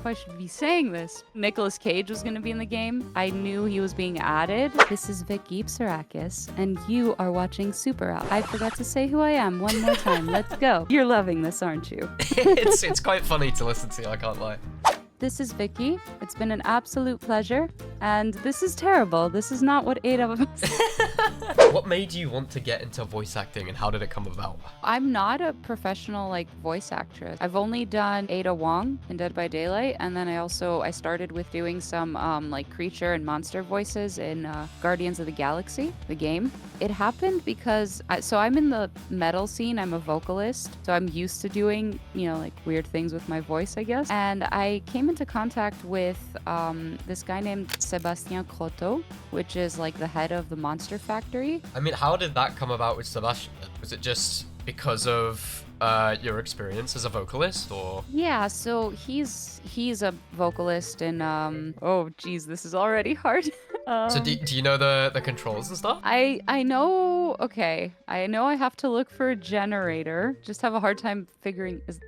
if I should be saying this. Nicolas Cage was going to be in the game. I knew he was being added. This is Vicky Psarakis, and you are watching SupaAlf. I forgot to say who I am one more time. Let's go. You're loving this, aren't you? It's quite funny to listen to, I can't lie. This is Vicky. It's been an absolute pleasure. And this is terrible. This is not what 8 of us. What made you want to get into voice acting and how did it come about? I'm not a professional voice actress. I've only done Ada Wong in Dead by Daylight, and then I started with doing some creature and monster voices in Guardians of the Galaxy, the game. It happened because I'm in the metal scene. I'm a vocalist, so I'm used to doing weird things with my voice, I guess. And I came into contact with this guy named Sebastian Croteau, which is the head of the Monster Factory. I mean, how did that come about with Sebastian? Was it just because of your experience as a vocalist, or? Yeah, so he's a vocalist in oh geez, this is already hard. So do you know the controls and stuff? I know. Okay, I know I have to look for a generator. Just have a hard time figuring. Is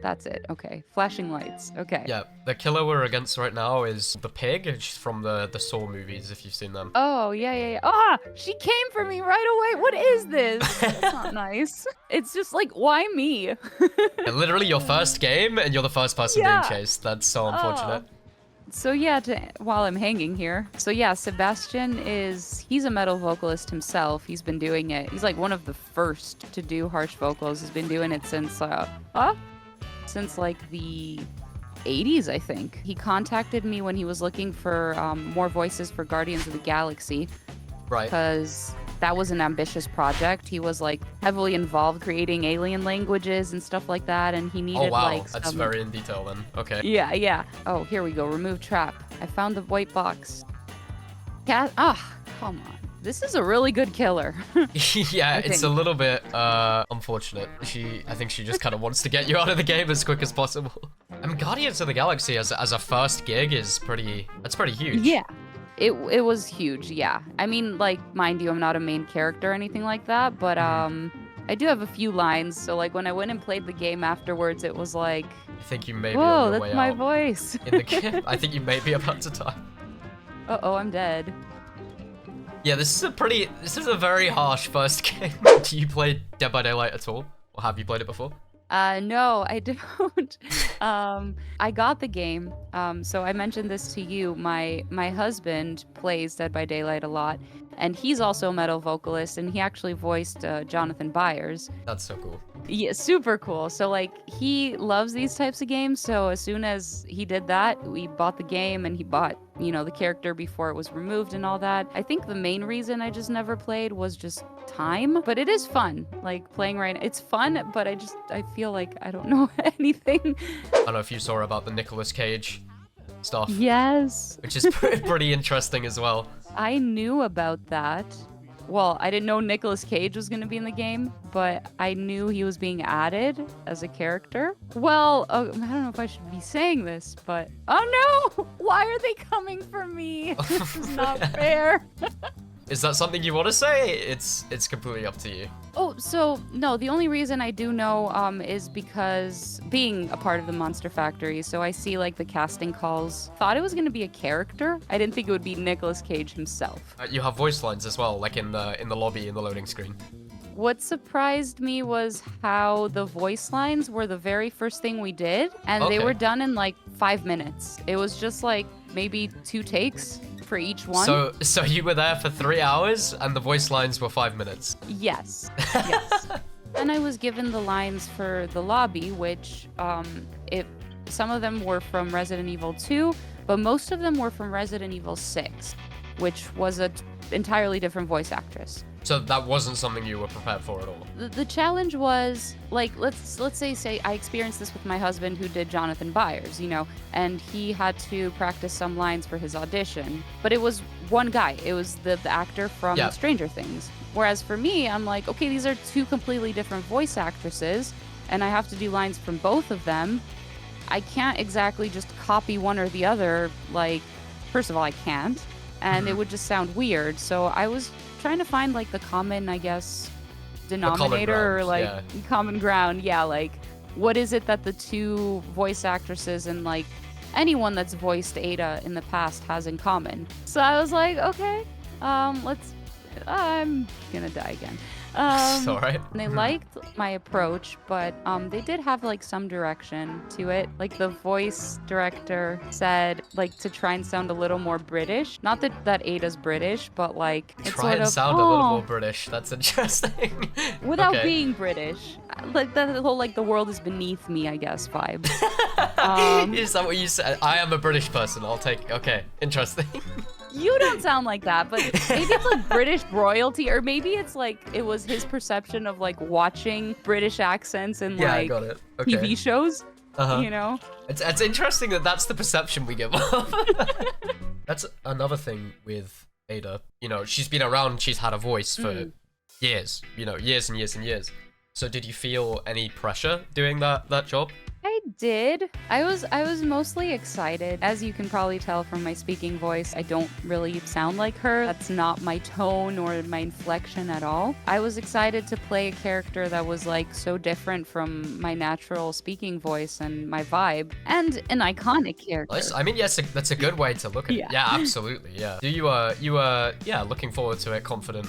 that's it? Okay, flashing lights. Okay. Yeah, the killer we're against right now is the pig. She's from the Saw movies, if you've seen them. Oh yeah. Ah, she came for me right away. What is this? That's not nice. It's just why me? Yeah, literally your first game, and you're the first person being chased. That's so unfortunate. So yeah, while I'm hanging here. So yeah, Sebastian he's a metal vocalist himself. He's been doing it. He's one of the first to do harsh vocals. He's been doing it since the 80s, I think. He contacted me when he was looking for more voices for Guardians of the Galaxy. Right. Because that was an ambitious project. He was heavily involved creating alien languages and stuff like that, and he needed Oh wow, that's very in detail then. Okay. Yeah. Oh, here we go. Remove trap. I found the white box. Come on. This is a really good killer. Yeah, it's a little bit unfortunate. I think she just kind of wants to get you out of the game as quick as possible. I mean, Guardians of the Galaxy as a first gig is pretty huge. Yeah. It was huge, yeah. I mean, mind you, I'm not a main character or anything like that, but I do have a few lines. So when I went and played the game afterwards, it was I think you may be whoa, on your that's way my out voice. in the game. I think you may be about to die. Uh-oh, I'm dead. Yeah, this is a very harsh first game. Do you play Dead by Daylight at all? Or have you played it before? No, I don't. I got the game. So I mentioned this to you. My husband plays Dead by Daylight a lot, and he's also a metal vocalist, and he actually voiced Jonathan Byers. That's so cool. Yeah, super cool. So he loves these types of games. So as soon as he did that, we bought the game, and he bought the character before it was removed and all that. I think the main reason I just never played was just time, but it is fun. Playing right now, it's fun, but I feel I don't know anything. I don't know if you saw about the Nicolas Cage stuff. Yes. Which is pretty interesting as well. I knew about that. Well, I didn't know Nicolas Cage was going to be in the game, but I knew he was being added as a character. Well, I don't know if I should be saying this, but oh no! Why are they coming for me? This is not fair. Is that something you want to say? It's completely up to you. Oh, so no, the only reason I do know is because being a part of the Monster Factory, so I see the casting calls. Thought it was going to be a character. I didn't think it would be Nicolas Cage himself. You have voice lines as well, in the lobby in the loading screen. What surprised me was how the voice lines were the very first thing we did, and they were done in 5 minutes. It was just maybe 2 takes for each one. So you were there for 3 hours and the voice lines were 5 minutes? Yes. And I was given the lines for the lobby, which some of them were from Resident Evil 2, but most of them were from Resident Evil 6, which was an entirely different voice actress. So that wasn't something you were prepared for at all? The challenge was, let's say I experienced this with my husband who did Jonathan Byers, and he had to practice some lines for his audition. But it was one guy. It was the actor from Stranger Things. Whereas for me, I'm okay, these are 2 completely different voice actresses, and I have to do lines from both of them. I can't exactly just copy one or the other. First of all, I can't. And it would just sound weird. So I was trying to find the common, I guess, denominator or common ground. Yeah, what is it that the 2 voice actresses and anyone that's voiced Ada in the past has in common. So I was like, okay, I'm gonna die again. It's alright. They liked my approach, but they did have like some direction to it. Like the voice director said, like to try and sound a little more British. Not that Ada's British, but like it's Try sort and of, sound a little more British. That's interesting. without Okay. being British. Like the whole like the world is beneath me, I guess, vibe. Is that what you said? I am a British person. I'll take. Okay, interesting. You don't sound like that, but maybe it's like British royalty, or maybe it's like it was his perception of like watching British accents in Yeah, I like got it. Okay. TV shows. Uh-huh. You know? It's interesting that that's the perception we give off. That's another thing with Ada. You know, she's been around. She's had a voice for years. You know, years and years and years. So did you feel any pressure doing that job? I did. I was mostly excited. As you can probably tell from my speaking voice, I don't really sound like her. That's not my tone or my inflection at all. I was excited to play a character that was like so different from my natural speaking voice and my vibe, and an iconic character. Nice. I mean, yes, that's a good way to look at it. Yeah, absolutely. Yeah. Do you yeah, looking forward to it, confident?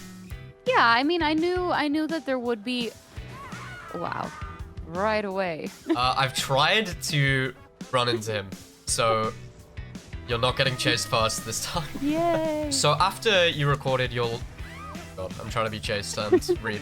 Yeah, I mean, I knew that there would be. Wow. Right away. I've tried to run into him, so you're not getting chased first this time. Yay! So after you recorded your... God, I'm trying to be chased and read.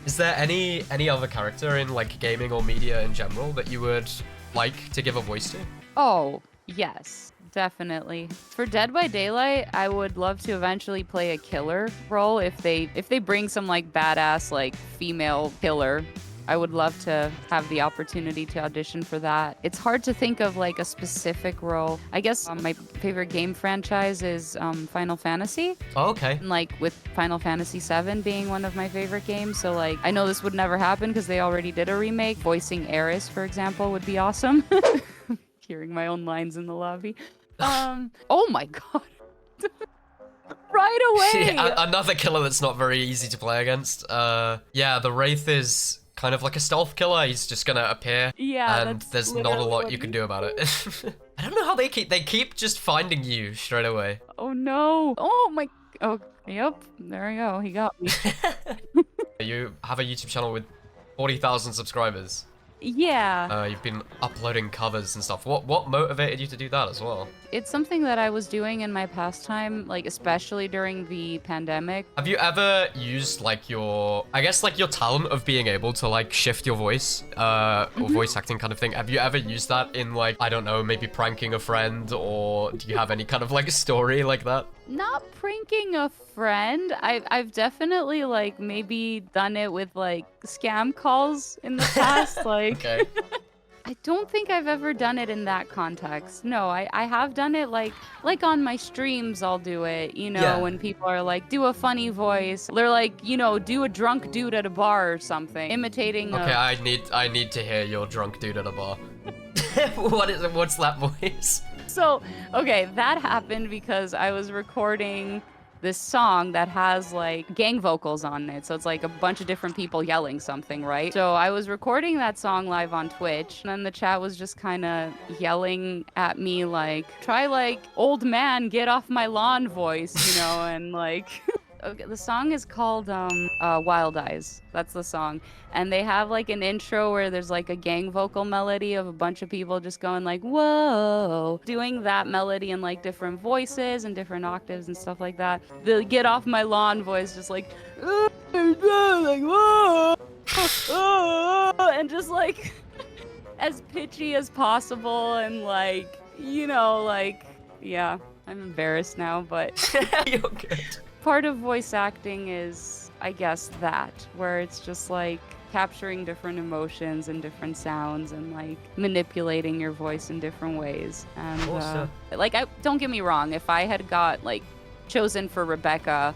Is there any other character in like gaming or media in general that you would like to give a voice to? Oh, yes. Definitely. For Dead by Daylight, I would love to eventually play a killer role if they bring some like badass like female killer. I would love to have the opportunity to audition for that. It's hard to think of like a specific role. I guess my favorite game franchise is Final Fantasy. Oh, okay. And like with Final Fantasy VII being one of my favorite games. So like I know this would never happen because they already did a remake. Voicing Aerith, for example, would be awesome. Hearing my own lines in the lobby. Oh my god. Right away. Another killer that's not very easy to play against. Yeah, the Wraith is kind of like a stealth killer. He's just gonna appear. Yeah, and there's not a lot you can do about it. I don't know how they keep just finding you straight away. Oh no. Oh my. Oh, yep. There we go. He got me. You have a YouTube channel with 40,000 subscribers. Yeah. You've been uploading covers and stuff. What motivated you to do that as well? It's something that I was doing in my pastime, like especially during the pandemic. Have you ever used like your talent of being able to like shift your voice, or voice acting kind of thing? Have you ever used that in like, I don't know, maybe pranking a friend, or do you have any kind of like a story like that? Not pranking a friend. I've definitely like maybe done it with like scam calls in the past. Like, Okay. I don't think I've ever done it in that context. No, I have done it like on my streams. I'll do it. You know, Yeah. when people are like, do a funny voice. They're like, you know, do a drunk dude at a bar or something, imitating. Okay, I need to hear your drunk dude at a bar. What's that voice? So, okay, that happened because I was recording this song that has like gang vocals on it. So it's like a bunch of different people yelling something, right? So I was recording that song live on Twitch, and then the chat was just kind of yelling at me like, try like old man, get off my lawn voice, you know, and like... Okay, the song is called Wild Eyes. That's the song. And they have like an intro where there's like a gang vocal melody of a bunch of people just going like, whoa, doing that melody in like different voices and different octaves and stuff like that. The get off my lawn voice just like, like whoa, and just like as pitchy as possible and like, you know, like, yeah, I'm embarrassed now, but You're good. Part of voice acting is, I guess, that, where it's just like capturing different emotions and different sounds and like manipulating your voice in different ways. And like, don't get me wrong, if I had got like chosen for Rebecca,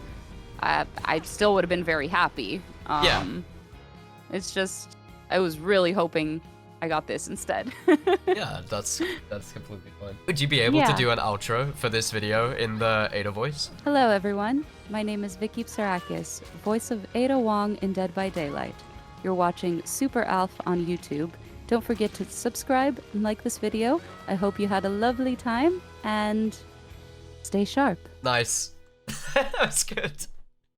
I still would have been very happy. Yeah. It's just, I was really hoping I got this instead. Yeah, that's completely fine. Would you be able to do an outro for this video in the Ada voice? Hello, everyone. My name is Vicky Psarakis, voice of Ada Wong in Dead by Daylight. You're watching SupaAlf on YouTube. Don't forget to subscribe and like this video. I hope you had a lovely time, and stay sharp. Nice. That's good.